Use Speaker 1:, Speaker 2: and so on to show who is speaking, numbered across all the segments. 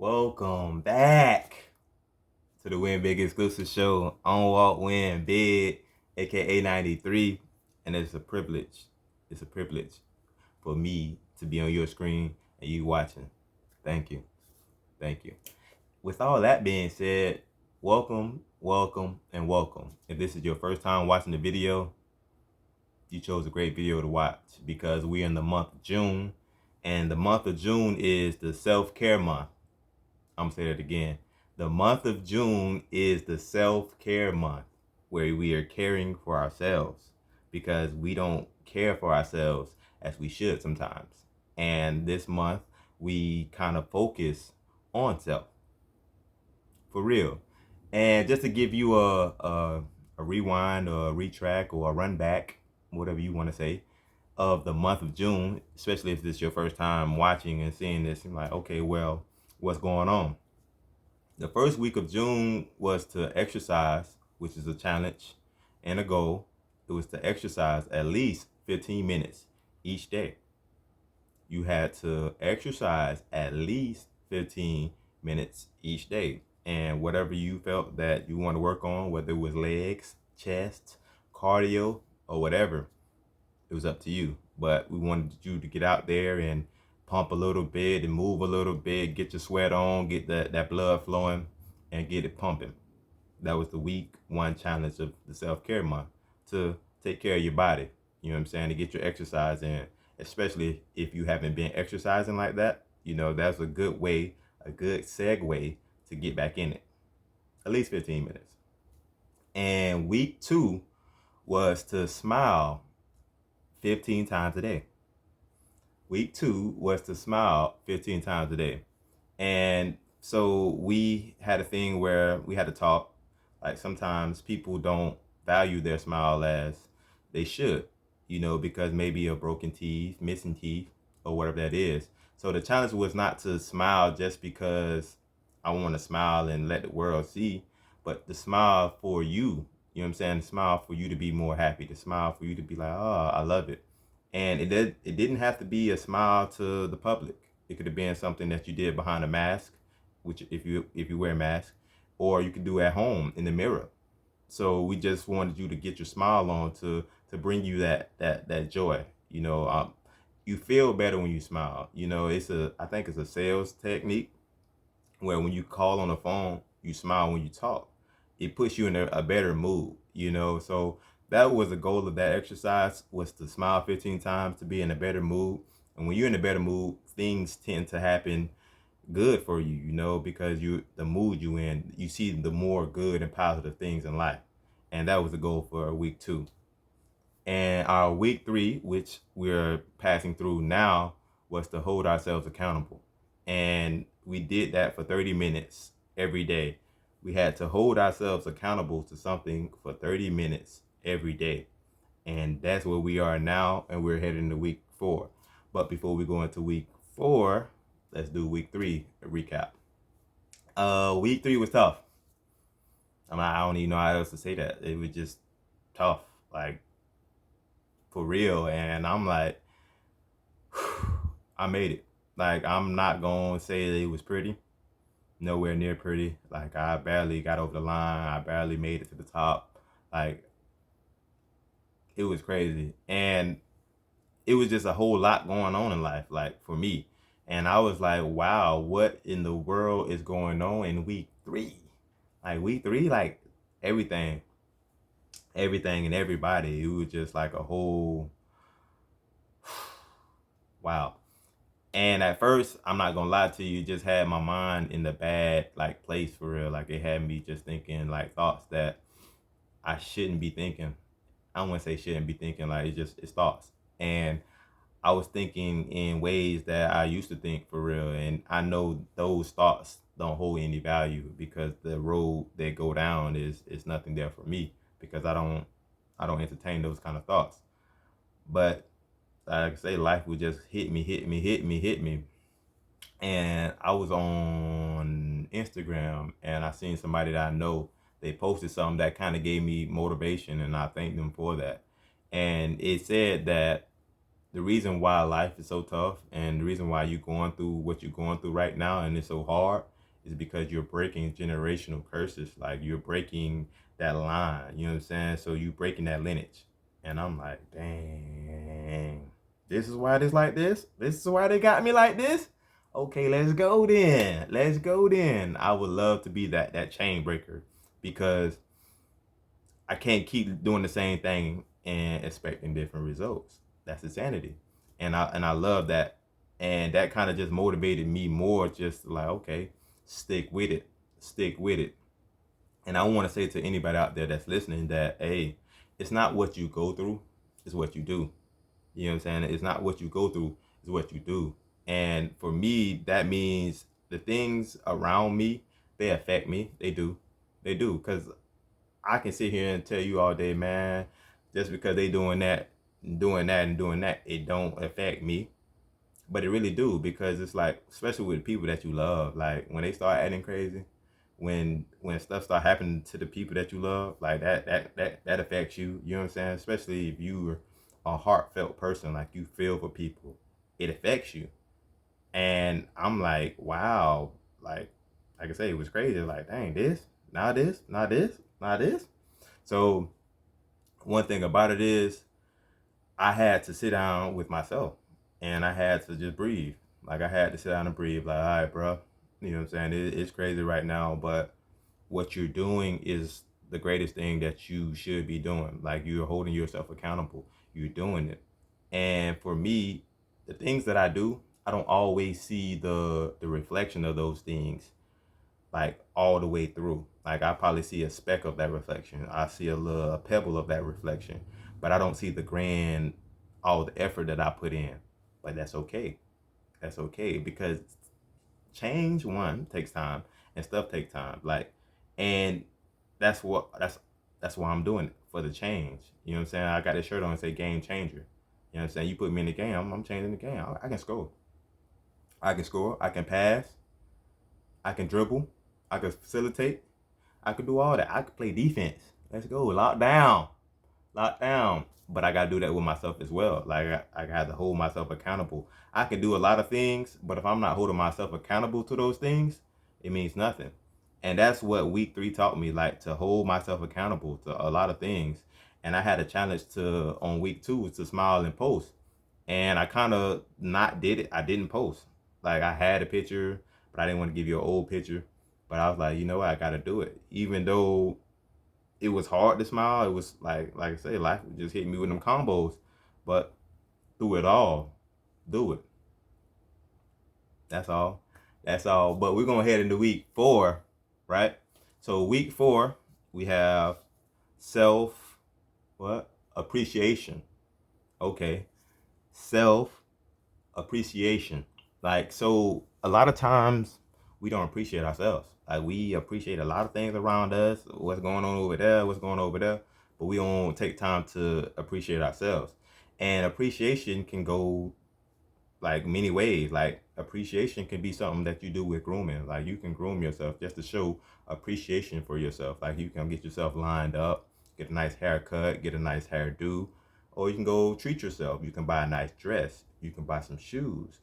Speaker 1: Welcome back to the Win Big exclusive show on Walk Win Big, aka 93. And it's a privilege. It's a privilege for me to be on your screen and you watching. Thank you. Thank you. With all that being said, welcome, welcome, and welcome. If this is your first time watching the video, you chose a great video to watch because we're in the month of June. And the month of June is the self-care month. I'm gonna say that again. The month of June is the self-care month where we are caring for ourselves because we don't care for ourselves as we should sometimes. And this month we kind of focus on self for real. And just to give you a rewind or a retrack or a run back, whatever you want to say, of the month of June, especially if this is your first time watching and seeing this, you're like, okay, well, what's going on? The first week of June was to exercise, which is a challenge and a goal. It was to exercise at least 15 minutes each day. You had to exercise at least 15 minutes each day. And whatever you felt that you want to work on, whether it was legs, chest, cardio, or whatever, it was up to you. But we wanted you to get out there and pump a little bit and move a little bit, get your sweat on, get that blood flowing, and get it pumping. That was the week one challenge of the self-care month, to take care of your body. You know what I'm saying? To get your exercise in, especially if you haven't been exercising like that. You know, that's a good way, a good segue to get back in it. At least 15 minutes. And week two was to smile 15 times a day. Week two was to smile 15 times a day. And so we had a thing where we had to talk. Like sometimes people don't value their smile as they should, you know, because maybe a broken teeth, missing teeth, or whatever that is. So the challenge was not to smile just because I want to smile and let the world see, but to smile for you. You know what I'm saying? To smile for you to be more happy. To smile for you to be like, oh, I love it. And it didn't have to be a smile to the public. It could have been something that you did behind a mask, which if you wear a mask, or you could do at home in the mirror. So we just wanted you to get your smile on to bring you that joy. You know, you feel better when you smile. You know, I think it's a sales technique where when you call on the phone, you smile when you talk. It puts you in a better mood, you know. So that was the goal of that exercise, was to smile 15 times, to be in a better mood. And when you're in a better mood, things tend to happen good for you, you know, because the mood you in, you see the more good and positive things in life. And that was the goal for week two. And our week three, which we're passing through now, was to hold ourselves accountable. And we did that for 30 minutes every day. We had to hold ourselves accountable to something for 30 minutes every day. And that's where we are now, and we're heading to week four. But before we go into week four, let's do week three recap. Week three was tough. I don't even know how else to say that. It was just tough, like for real. And I'm like, I made it. Like, I'm not gonna say that it was pretty. Nowhere near pretty. Like, I barely got over the line. I barely made it to the top. Like, it was crazy. And it was just a whole lot going on in life, like for me. And I was like, wow, what in the world is going on in week three? Like week three, like everything and everybody. It was just like a whole wow. And at first, I'm not gonna lie to you, just had my mind in the bad like place for real. Like it had me just thinking like thoughts that I shouldn't be thinking. I don't want to say shouldn't be thinking, like it's thoughts. And I was thinking in ways that I used to think for real. And I know those thoughts don't hold any value because the road they go down is nothing there for me, because I don't entertain those kind of thoughts. But like I say, life would just hit me. And I was on Instagram and I seen somebody that I know, they posted something that kind of gave me motivation, and I thanked them for that. And it said that the reason why life is so tough and the reason why you're going through what you're going through right now and it's so hard is because you're breaking generational curses. Like you're breaking that line, you know what I'm saying? So you breaking that lineage. And I'm like, dang, this is why it's like this? This is why they got me like this? Okay, let's go then. Let's go then. I would love to be that chain breaker because I can't keep doing the same thing and expecting different results. That's insanity. And I love that. And that kind of just motivated me more, just like, okay, stick with it. Stick with it. And I want to say to anybody out there that's listening that, hey, it's not what you go through, it's what you do. You know what I'm saying? It's not what you go through, it's what you do. And for me, that means the things around me, they affect me. They do. They do. Because I can sit here and tell you all day, man, just because they doing that, doing that, and doing that, it don't affect me. But it really do, because it's like, especially with people that you love, like when they start acting crazy, when stuff start happening to the people that you love, like that affects you. You know what I'm saying? Especially if you're a heartfelt person, like you feel for people, it affects you. And I'm like, wow, like I say, it was crazy. Like, dang, this, now this, now this, now this. So one thing about it is I had to sit down with myself and I had to just breathe. Like I had to sit down and breathe. Like, all right, bro, you know what I'm saying? It's crazy right now, but what you're doing is the greatest thing that you should be doing. Like you're holding yourself accountable. You're doing it. And for me, the things that I do, I don't always see the reflection of those things like all the way through. Like I probably see a speck of that reflection. I see a pebble of that reflection, but I don't see the grand, all the effort that I put in. But that's okay. That's okay because change one takes time and stuff takes time. Like, and that's why I'm doing it for the change. You know what I'm saying? I got this shirt on and say game changer. You know what I'm saying? You put me in the game, I'm changing the game. I can score. I can score. I can pass. I can dribble. I can facilitate. I could do all that. I could play defense. Let's go. Lock down. Lock down. But I gotta do that with myself as well. Like I got to hold myself accountable. I can do a lot of things, but if I'm not holding myself accountable to those things, it means nothing. And that's what week 3 taught me, like to hold myself accountable to a lot of things. And I had a challenge to on week 2 to smile and post. And I kind of not did it. I didn't post. Like I had a picture, but I didn't want to give you an old picture. But I was like, you know what, I gotta do it. Even though it was hard to smile, it was like I say, life just hit me with them combos. But through it all, do it. That's all. That's all. But we're gonna head into week 4, right? So week 4, we have self what? Appreciation. Okay. Self appreciation. Like, so a lot of times we don't appreciate ourselves. Like we appreciate a lot of things around us, what's going on over there, what's going on over there, but we don't take time to appreciate ourselves. And appreciation can go like many ways. Like appreciation can be something that you do with grooming. Like you can groom yourself just to show appreciation for yourself. Like you can get yourself lined up, get a nice haircut, get a nice hairdo, or you can go treat yourself. You can buy a nice dress, you can buy some shoes,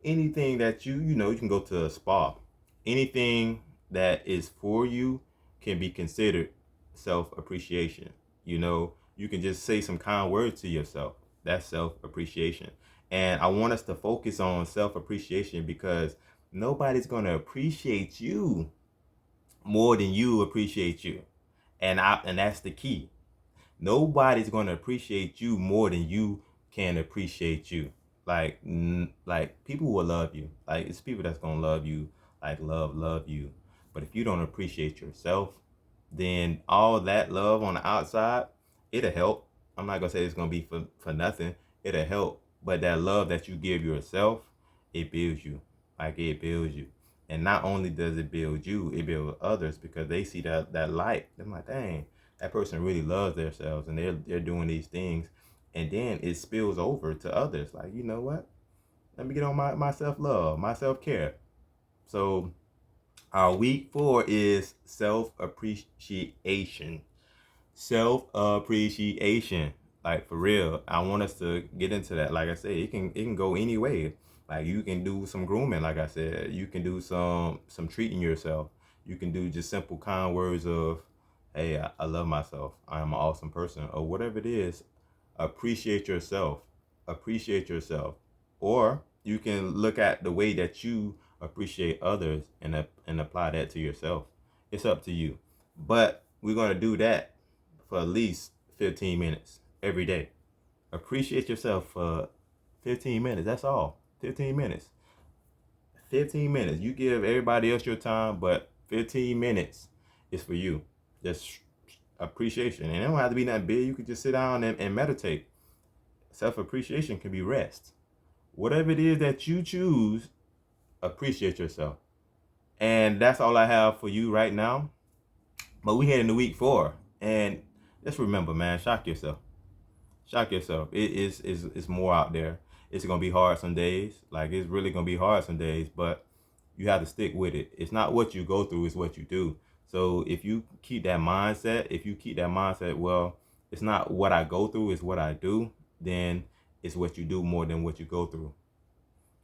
Speaker 1: anything that you can go to a spa. Anything that is for you can be considered self appreciation. You can just say some kind words to yourself. That's self appreciation. And I want us to focus on self appreciation because nobody's going to appreciate you more than you appreciate you. And that's the key. Nobody's going to appreciate you more than you can appreciate you. Like people will love you. Like it's people that's going to love you, like love you. But if you don't appreciate yourself, then all that love on the outside, it'll help. I'm not going to say it's going to be for nothing. It'll help. But that love that you give yourself, it builds you. Like it builds you. And not only does it build you, it builds others because they see that light. They're like, dang, that person really loves themselves and they're doing these things. And then it spills over to others. Like, you know what? Let me get on my self-love, my self-care. So our week 4 is self-appreciation. Self-appreciation. Like for real, I want us to get into that. Like I said, it can go any way. Like you can do some grooming, like I said. You can do some treating yourself. You can do just simple kind words of, "Hey, I love myself. I am an awesome person," or whatever it is. Appreciate yourself. Appreciate yourself. Or you can look at the way that you appreciate others and apply that to yourself. It's up to you. But we're gonna do that for at least 15 minutes every day. Appreciate yourself for 15 minutes. That's all. 15 minutes. 15 minutes. You give everybody else your time, but 15 minutes is for you. Just appreciation. And it don't have to be that big. You can just sit down and meditate. Self appreciation can be rest. Whatever it is that you choose, appreciate yourself. And that's all I have for you right now. But we head into week 4. And just remember, man, shock yourself. Shock yourself. It's more out there. It's gonna be hard some days. Like it's really gonna be hard some days, but you have to stick with it. It's not what you go through, it's what you do. So if you keep that mindset, well, it's not what I go through, it's what I do, then it's what you do more than what you go through.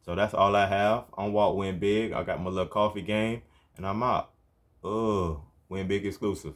Speaker 1: So that's all I have. On Walk Win Big. I got my little coffee game and I'm out. Oh, Win Big exclusive.